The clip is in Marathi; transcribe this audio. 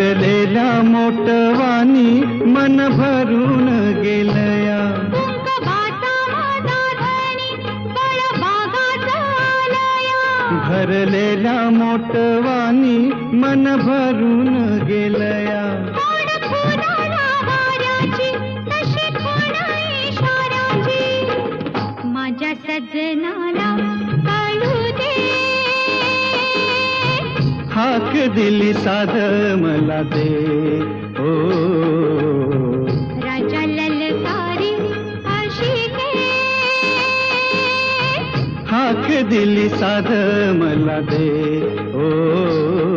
भरलेल्या मोटवानी मन भरून गेलया. भरलेल्या मोटवानी मन भरून गेलया. माझ्या सजनाला कळू दे. हाक दिली साध मला दे. ओ राजा ललकारी आशिके. हाक दिली साध मला दे. ओ